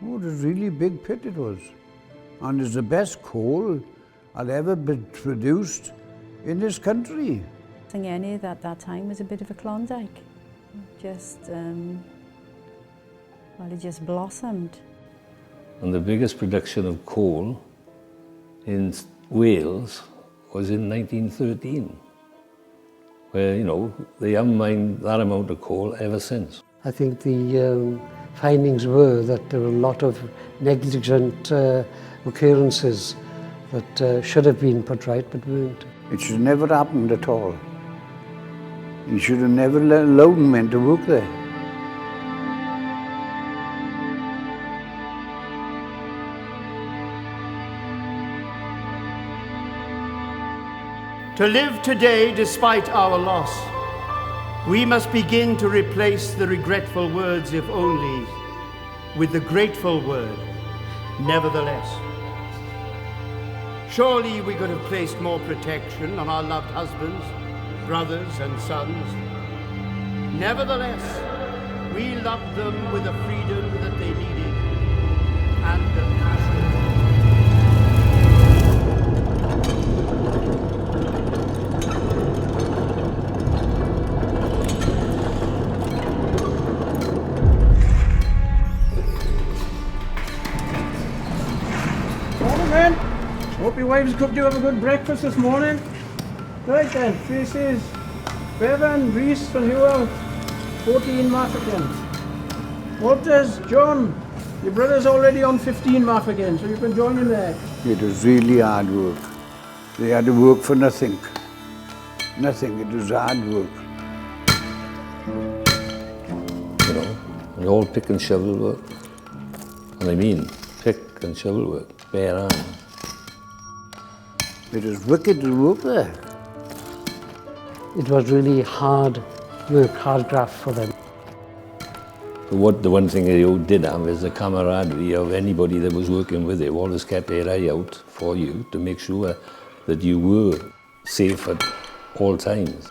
Oh, it was a really big pit it was. And it's the best coal that ever been produced in this country. Senghenydd at that time was a bit of a Klondike. Just, well, it just blossomed. And the biggest production of coal in Wales was in 1913, where, you know, they haven't mined that amount of coal ever since. I think the findings were that there were a lot of negligent occurrences that should have been put right but weren't. It should never happened at all. You should have never allowed men to work there. To live today despite our loss, we must begin to replace the regretful words "if only" with the grateful word "nevertheless." Surely we could have placed more protection on our loved husbands, brothers and sons. Nevertheless, we loved them with the freedom that they needed and the passion. Morning, men. Hope your wives cooked you up a good breakfast this morning. Right then, faces. Bevan, Reese from Hewell, 14 mark again. Walters, John, your brother's already on 15 mark again, so you can join him there. It was really hard work. They had to work for nothing. Nothing, it was hard work. You know, and all pick and shovel work. And I mean, pick and shovel work, bare hand. It was wicked to work there. It was really hard work, hard graft for them. But the one thing they did have is the camaraderie of anybody that was working with it. Always kept their eye out for you to make sure that you were safe at all times.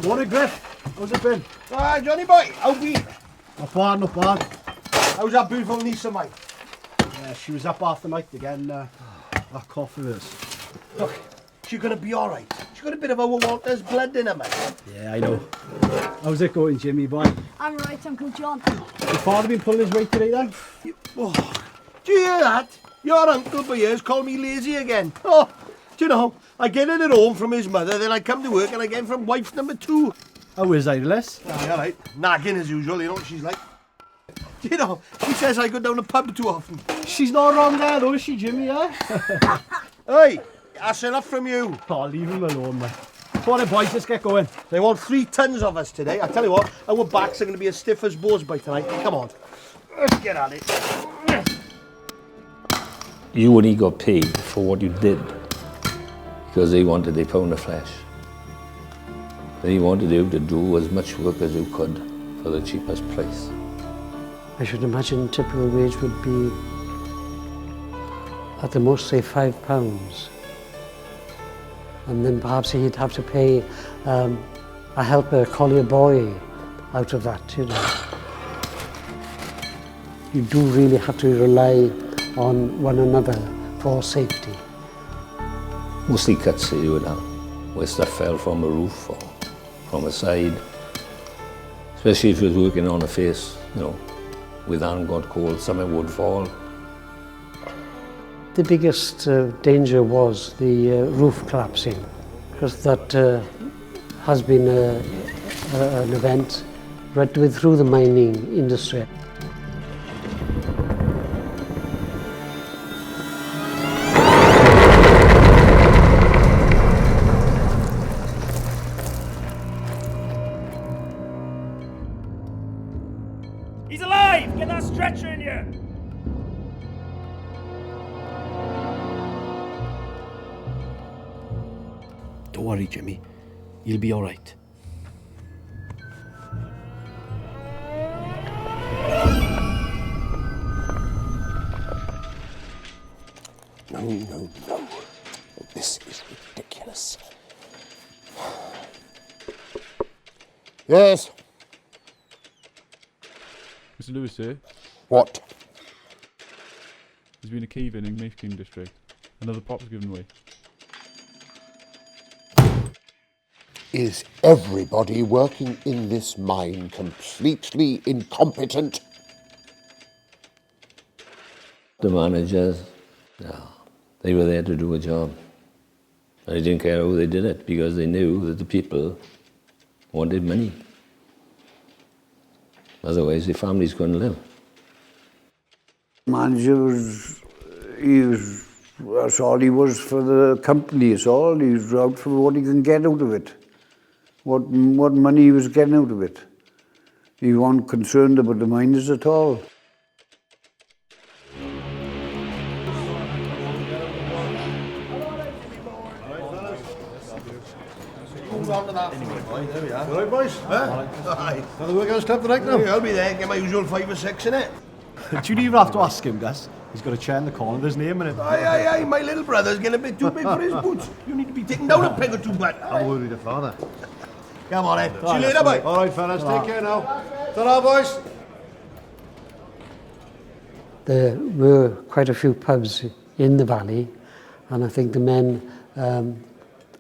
Morning, Griff. How's it been? Ah, Johnny boy, how be? Not bad, not bad. How's that beautiful niece of mine? Yeah, she was up half the night again, that cough of hers. Look, she's gonna be all right. She's got a bit of our Walter's blood in her, man. Yeah, I know. How's it going, Jimmy boy? I'm right, Uncle John. Your father been pulling his weight today then? Oh, do you hear that? Your uncle for years called me lazy again. Oh, do you know, I get it at home from his mother, then I come to work and I get it from wife number 2. How is Iris? Ah, all right. Nagging as usual, you know what she's like. Do you know, she says I go down the pub too often. She's not wrong there though, is she, Jimmy, yeah? Hey, that's enough from you. Oh, leave him alone, man. Come on then, boys, let's get going. They want 3 tons of us today. I tell you what, our backs are going to be as stiff as boars by tonight. Come on, let's get at it. You only got paid for what you did because they wanted a pound of flesh. They wanted you to do as much work as you could for the cheapest price. I should imagine typical wage would be at the most, say, £5. And then perhaps he'd have to pay a helper, a collier boy out of that, you know. You do really have to rely on one another for safety. Mostly cuts that you would have, where stuff fell from a roof or from a side. Especially if you was working on a face, you know, with hand got cold, something would fall. The biggest danger was the roof collapsing, because that has been an event right through the mining industry. He's alive! Get that stretcher in here! Don't worry, Jimmy. You'll be all right. No. This is ridiculous. Mr. Mr. Lewis, sir. What? There's been a cave-in in Mace King District. Another prop was given away. Is everybody working in this mine completely incompetent? The managers, no, they were there to do a job. And they didn't care how they did it because they knew that the people wanted money. Otherwise, the families couldn't live. Manager that's all he was for the company, that's all. He was out for what he can get out of it. What money he was getting out of it. He wasn't concerned about the miners at all. There we are. All right, boys? Huh? Aye. Another work on step tonight now? Yeah, I'll be there, get my usual 5 or 6 in it. Do you even have to ask him, Gus? He's got a chair in the corner with his name in it. Aye, my little brother's getting a bit too big for his boots. You need to be taken down a peg or two, but... I'm worried the father. Come on, then. See you later, boy. All right, fellas, take care now. Ta-ra, boys. There were quite a few pubs in the valley, and I think the men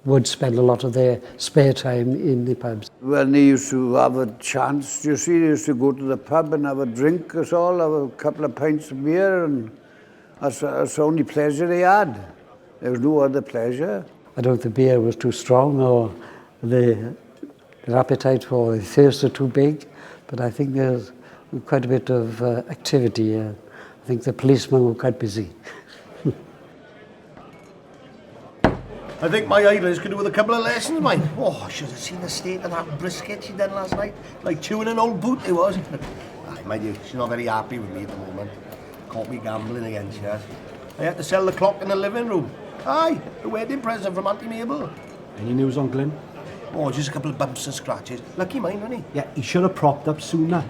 would spend a lot of their spare time in the pubs. When they used to have a chance, you see, they used to go to the pub and have a drink, us all, have a couple of pints of beer, and that's the only pleasure they had. There was no other pleasure. I don't think the beer was too strong, or their appetite or the thirst were too big, but I think there's quite a bit of activity. I think the policemen were quite busy. I think my idlers could do with a couple of lessons, mine. Oh, I should have seen the state of that brisket she done last night. Like chewing an old boot, it was. Aye, mind you, she's not very happy with me at the moment. Caught me gambling again, she has. I had to sell the clock in the living room. Aye, the wedding present from Auntie Mabel. Any news on Glyn? Oh, just a couple of bumps and scratches. Lucky mine, wasn't he? Yeah, he should have propped up sooner.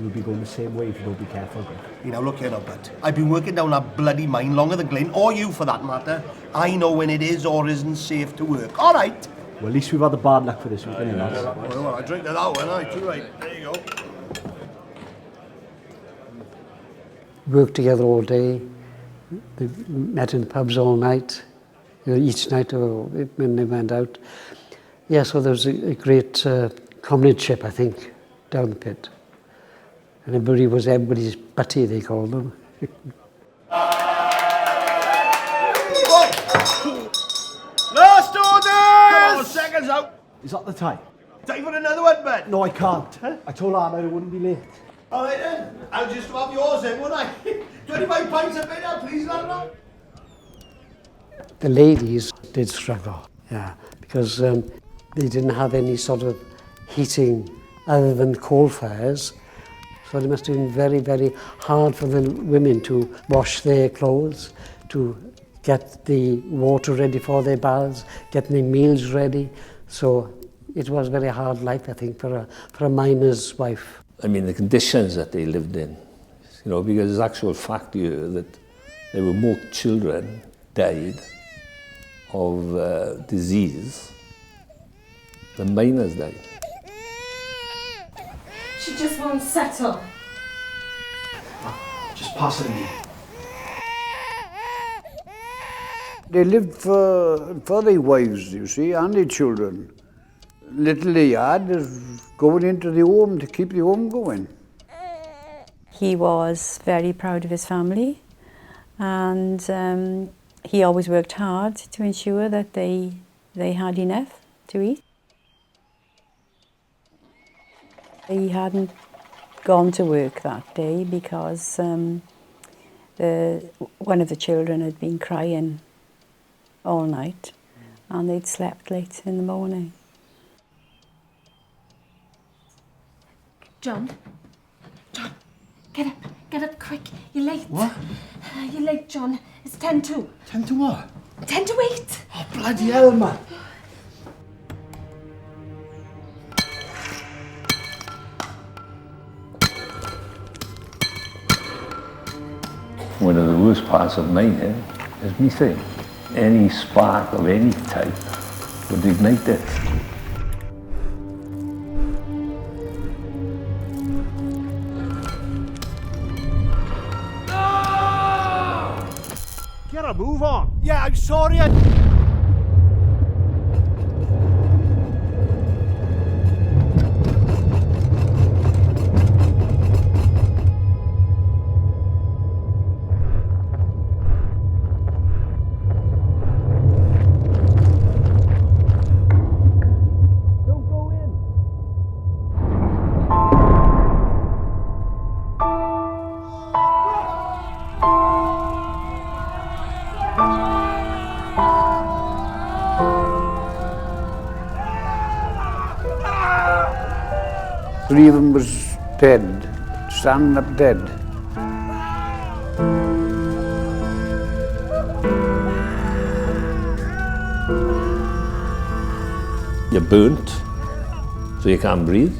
You'll be going the same way if you don't be careful. You know, look here now, bud. I've been working down that bloody mine longer than Glyn, or you for that matter. I know when it is or isn't safe to work. All right. Well, at least we've had the bad luck for this weekend, lads. Well, I drink to that one, aye, too right. There you go. Worked together all day. They met in pubs all night, each night when they went out. Yeah, so there was a great comradeship, I think, down the pit. And everybody was everybody's buddy, they called them. Last orders! Come on, seconds out. Is that the time? Time for another one, bud. No, I can't. I told Anna I wouldn't be late. All right, then. I'll just have yours then, won't I? 25 pints a minute, please, London. The ladies did struggle, yeah, because they didn't have any sort of heating other than coal fires. So it must have been very, very hard for the women to wash their clothes, to get the water ready for their baths, get their meals ready. So it was a very hard life, I think, for a miner's wife. I mean, the conditions that they lived in, you know, because it's actual fact here that there were more children died of disease than miners died. She just won't settle. Just pass it in. They lived for their wives, you see, and their children. Little they had is going into the home to keep the home going. He was very proud of his family, and he always worked hard to ensure that they had enough to eat. He hadn't gone to work that day because one of the children had been crying all night and they'd slept late in the morning. John, get up quick. You're late. What? You're late, John. It's 10 to. 10 to what? 10 to 8. Oh, bloody hell, man. One of the worst parts of mining is methane. Any spark of any type would ignite it. gotta move on. Yeah, I'm sorry. Don't go in. Three of them was dead, standing up dead. You're burnt, so you can't breathe.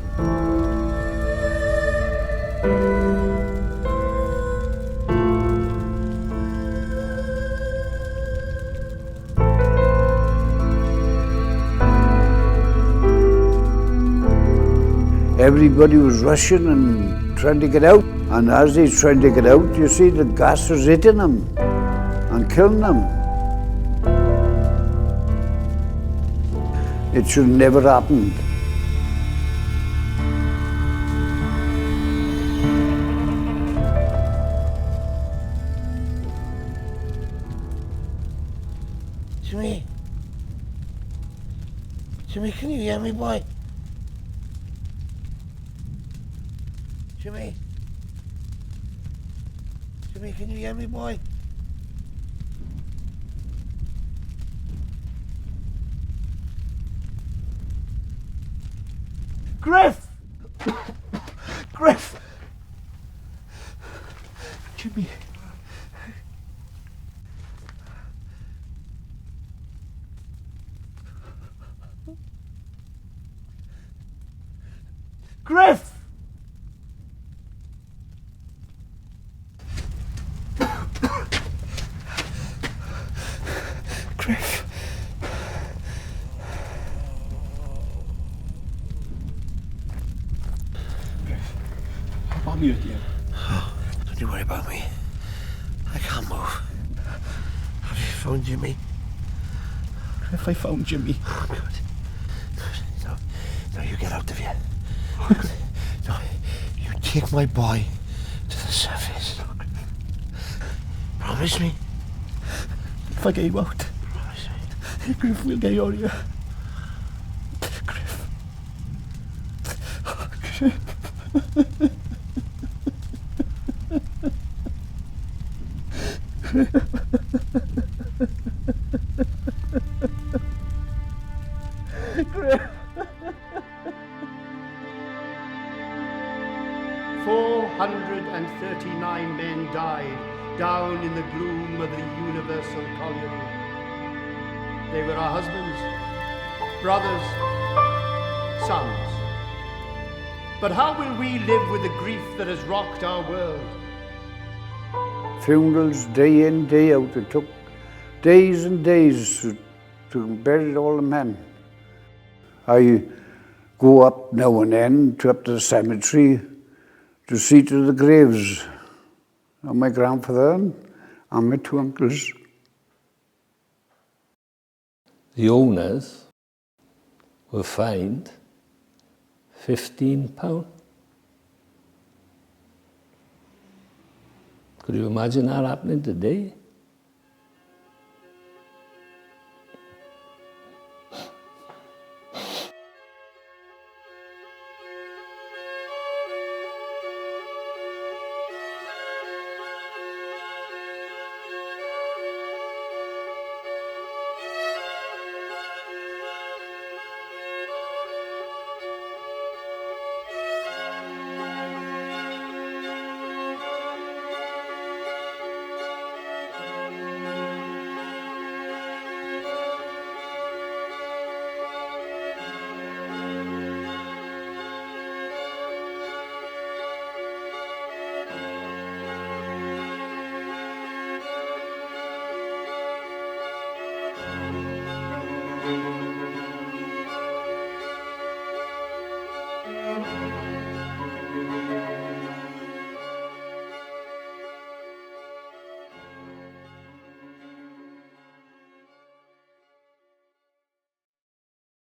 Everybody was rushing and trying to get out. And as they're trying to get out, you see the gas was hitting them and killing them. It should never happen. Jimmy. Jimmy, can you hear me, boy? Jimmy. Jimmy, can you hear me, boy? Griff! Griff! Jimmy. Griff! Griff. I'm here, dear. Oh, don't you worry about me. I can't move. Have you found Jimmy? If I found Jimmy. Oh, good. Good. No, you get out of here. No, you take my boy to the surface. Promise me. If I get you out, Promise me. Griff, we'll get you out of here. Griff. 439 men died down in the gloom of the universal colliery. They were our husbands, brothers, sons. But how will we live with the grief that has rocked our world? Funerals day in, day out. It took days and days to bury all the men. I go up now and then up to the cemetery to see to the graves of my grandfather and my two uncles. The owners were fined £15. Could you imagine that happening today?